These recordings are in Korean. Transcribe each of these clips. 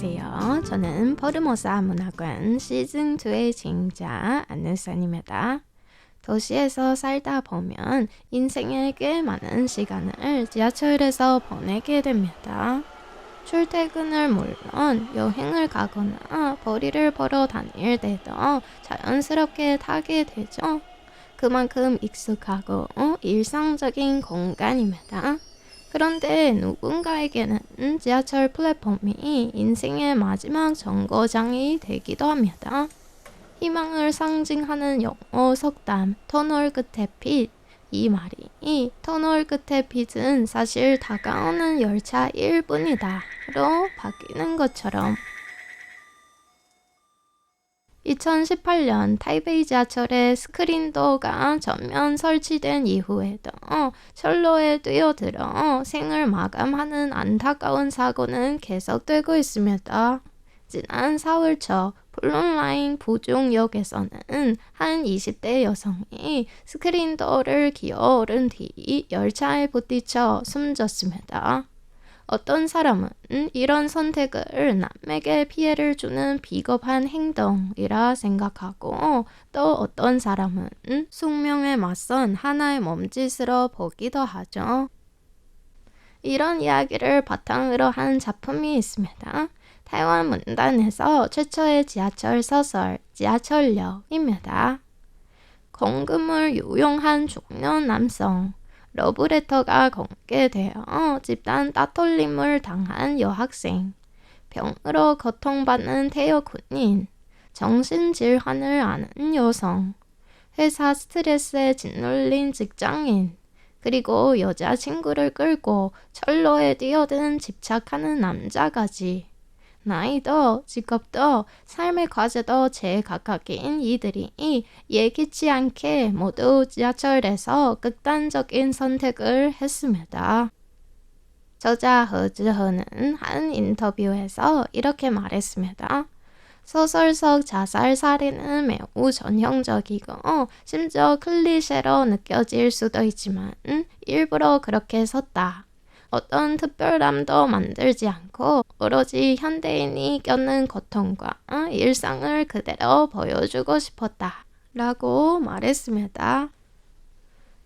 안녕하세요. 저는 포르모사 문학관 시즌2의 진행자 안누산입니다. 도시에서 살다 보면 인생의 꽤 많은 시간을 지하철에서 보내게 됩니다. 출퇴근을 물론 여행을 가거나 벌이를 보러 다닐 때도 자연스럽게 타게 되죠. 그만큼 익숙하고 일상적인 공간입니다. 그런데 누군가에게는 지하철 플랫폼이 인생의 마지막 정거장이 되기도 합니다. 희망을 상징하는 영어 속담 터널 끝의 빛. 이 말이 터널 끝의 빛은 사실 다가오는 열차일 뿐이다 로 바뀌는 것처럼 2018년 타이베이 지하철에 스크린도어가 전면 설치된 이후에도 철로에 뛰어들어 생을 마감하는 안타까운 사고는 계속되고 있습니다. 지난 4월 초 블룸라인 부중역에서는 한 20대 여성이 스크린도어를 기어오른 뒤 열차에 부딪혀 숨졌습니다. 어떤 사람은 이런 선택을 남에게 피해를 주는 비겁한 행동이라 생각하고 또 어떤 사람은 숙명에 맞선 하나의 몸짓으로 보기도 하죠. 이런 이야기를 바탕으로 한 작품이 있습니다. 타이완 문단에서 최초의 지하철 소설 지하철역입니다. 공금을 유용한 중년 남성 러브레터가 공개되어 집단 따돌림을 당한 여학생, 병으로 고통받는 퇴역 군인, 정신질환을 앓는 여성, 회사 스트레스에 짓눌린 직장인, 그리고 여자친구를 끌고 철로에 뛰어든 집착하는 남자까지 나이도 직업도 삶의 과제도 제각각인 이들이 예기치 않게 모두 지하철에서 극단적인 선택을 했습니다. 저자 허즈허는 한 인터뷰에서 이렇게 말했습니다. 소설 속 자살 사례는 매우 전형적이고 심지어 클리셰로 느껴질 수도 있지만 일부러 그렇게 썼다. 어떤 특별함도 만들지 않고 오로지 현대인이 겪는 고통과 일상을 그대로 보여주고 싶었다 라고 말했습니다.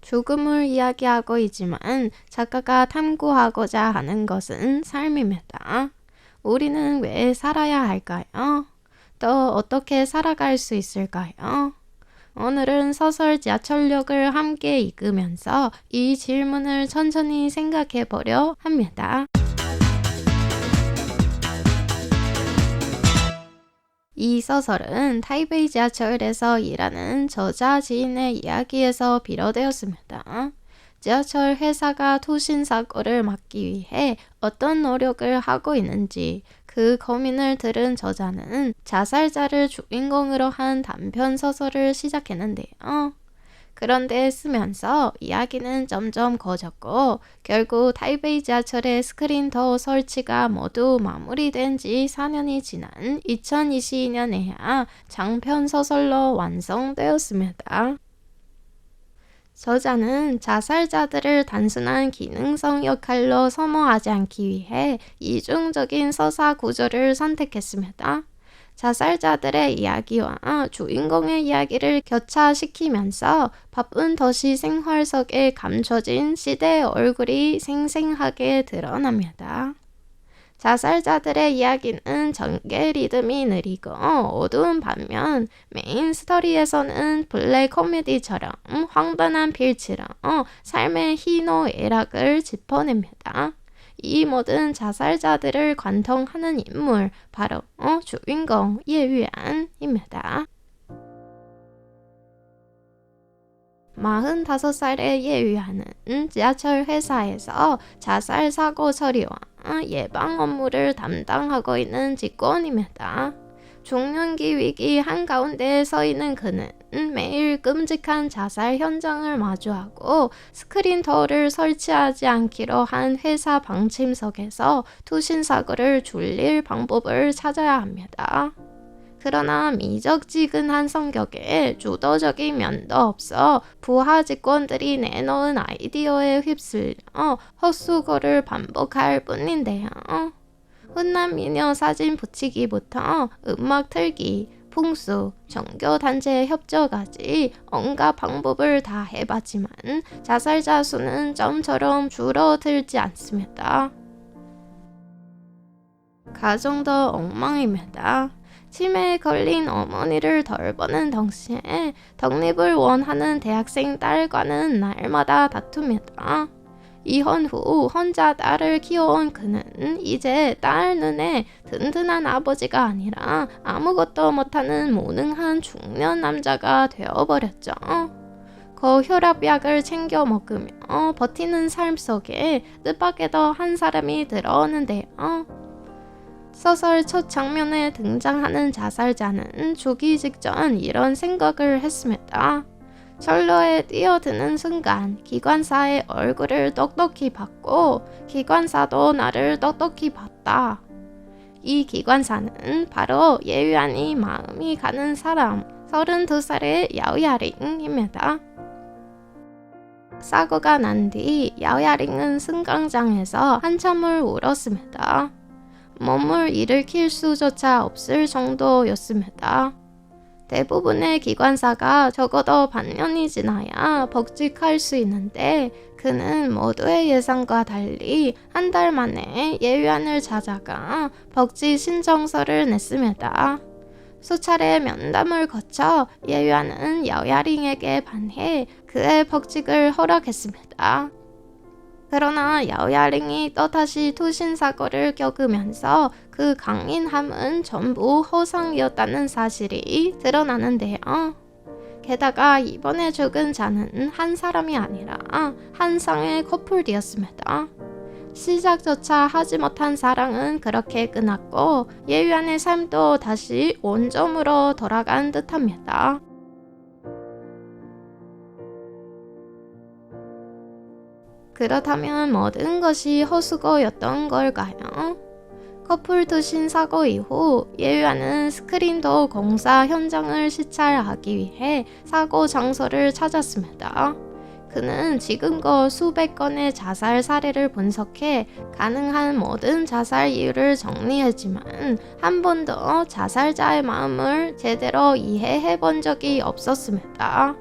죽음을 이야기하고 있지만 작가가 탐구하고자 하는 것은 삶입니다. 우리는 왜 살아야 할까요? 또 어떻게 살아갈 수 있을까요? 오늘은 소설 지하철역을 함께 읽으면서 이 질문을 천천히 생각해 보려 합니다. 이 소설은 타이베이 지하철에서 일하는 저자 지인의 이야기에서 비롯되었습니다. 지하철 회사가 투신 사고를 막기 위해 어떤 노력을 하고 있는지 그 고민을 들은 저자는 자살자를 주인공으로 한 단편 소설을 시작했는데요. 그런데 쓰면서 이야기는 점점 커졌고 결국 타이베이 지하철의 스크린도어 설치가 모두 마무리된 지 4년이 지난 2022년에야 장편 소설로 완성되었습니다. 저자는 자살자들을 단순한 기능성 역할로 소모하지 않기 위해 이중적인 서사 구조를 선택했습니다. 자살자들의 이야기와 주인공의 이야기를 교차시키면서 바쁜 도시 생활 속에 감춰진 시대의 얼굴이 생생하게 드러납니다. 자살자들의 이야기는 전개 리듬이 느리고 어두운 반면 메인 스토리에서는 블랙 코미디처럼 황당한 필치로 삶의 희노애락을 짚어냅니다. 이 모든 자살자들을 관통하는 인물 바로 주인공 예유안입니다. 45살의 예유안은 지하철 회사에서 자살 사고 처리와 예방 업무를 담당하고 있는 직원입니다. 중년기 위기 한가운데 서 있는 그는 매일 끔찍한 자살 현장을 마주하고 스크린도어를 설치하지 않기로 한 회사 방침 속에서 투신 사고를 줄일 방법을 찾아야 합니다. 그러나 미적지근한 성격에 주도적인 면도 없어 부하 직원들이 내놓은 아이디어에 휩쓸려 헛수고를 반복할 뿐인데요. 훈남 미녀 사진 붙이기부터 음악 틀기, 풍수, 종교단체 협조까지 온갖 방법을 다 해봤지만 자살자 수는 좀처럼 줄어들지 않습니다. 가정도 엉망입니다. 치매에 걸린 어머니를 돌보는 동시에 독립을 원하는 대학생 딸과는 날마다 다툽니다. 이혼 후 혼자 딸을 키워온 그는 이제 딸 눈에 든든한 아버지가 아니라 아무것도 못하는 무능한 중년 남자가 되어버렸죠. 고혈압약을 챙겨 먹으며 버티는 삶 속에 뜻밖에도 한 사람이 들어오는데요. 소설 첫 장면에 등장하는 자살자는 죽기 직전 이런 생각을 했습니다. 철로에 뛰어드는 순간 기관사의 얼굴을 똑똑히 봤고 기관사도 나를 똑똑히 봤다. 이 기관사는 바로 예유안이 마음이 가는 사람 32살의 야오야링입니다. 사고가 난 뒤 야오야링은 승강장에서 한참을 울었습니다. 몸을 일으킬 수조차 없을 정도였습니다. 대부분의 기관사가 적어도 반년이 지나야 복직할 수 있는데 그는 모두의 예상과 달리 한 달 만에 예유안을 찾아가 복직 신청서를 냈습니다. 수차례 면담을 거쳐 예유안은 야오야링에게 반해 그의 복직을 허락했습니다. 그러나 야오야링이 또다시 투신사고를 겪으면서 그 강인함은 전부 허상이었다는 사실이 드러나는데요. 게다가 이번에 죽은 자는 한 사람이 아니라 한 쌍의 커플이었습니다. 시작조차 하지 못한 사랑은 그렇게 끝났고 예유안의 삶도 다시 원점으로 돌아간 듯합니다. 그렇다면 모든 것이 헛수고였던 걸까요? 커플 투신 사고 이후 예유안은 스크린도 공사 현장을 시찰하기 위해 사고 장소를 찾았습니다. 그는 지금껏 수백 건의 자살 사례를 분석해 가능한 모든 자살 이유를 정리했지만 한 번도 자살자의 마음을 제대로 이해해 본 적이 없었습니다.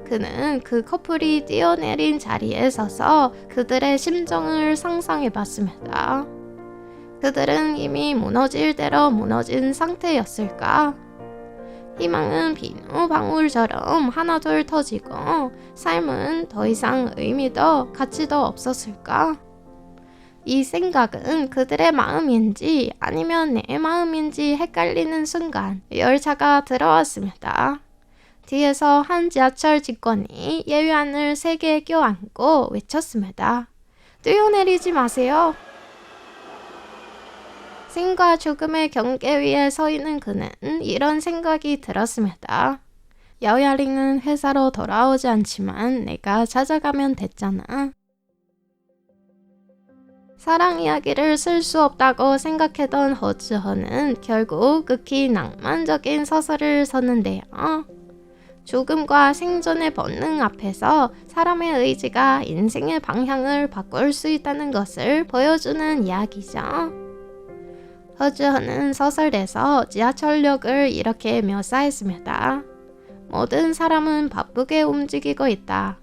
그는 그 커플이 뛰어내린 자리에 서서 그들의 심정을 상상해 봤습니다. 그들은 이미 무너질 대로 무너진 상태였을까? 희망은 비누방울처럼 하나둘 터지고 삶은 더 이상 의미도 가치도 없었을까? 이 생각은 그들의 마음인지 아니면 내 마음인지 헷갈리는 순간 열차가 들어왔습니다. 뒤에서 한 지하철 직원이 예유안을 세게 껴안고 외쳤습니다. 뛰어내리지 마세요. 생과 죽음의 경계 위에 서 있는 그는 이런 생각이 들었습니다. 야오야링은 회사로 돌아오지 않지만 내가 찾아가면 됐잖아. 사랑 이야기를 쓸 수 없다고 생각했던 허즈허는 결국 극히 낭만적인 소설을 썼는데요. 죽음과 생존의 본능 앞에서 사람의 의지가 인생의 방향을 바꿀 수 있다는 것을 보여주는 이야기죠. 허즈허는 소설에서 지하철역을 이렇게 묘사했습니다. 모든 사람은 바쁘게 움직이고 있다.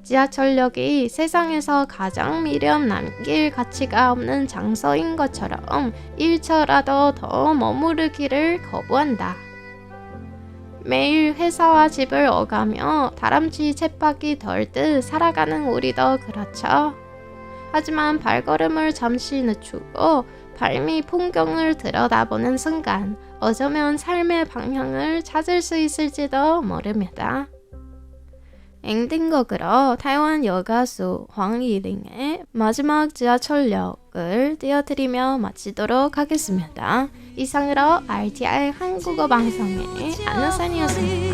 지하철역이 세상에서 가장 미련 남길 가치가 없는 장소인 것처럼 1초라도 더 머무르기를 거부한다. 매일 회사와 집을 오가며 다람쥐 쳇바퀴 돌듯 살아가는 우리도 그렇죠. 하지만 발걸음을 잠시 늦추고 발밑 풍경을 들여다보는 순간 어쩌면 삶의 방향을 찾을 수 있을지도 모릅니다. 엔딩곡으로 타이완 여가수 황이링의 마지막 지하철역을 띄워드리며 마치도록 하겠습니다. 이상으로 RTI 한국어 방송의 안우산이었습니다.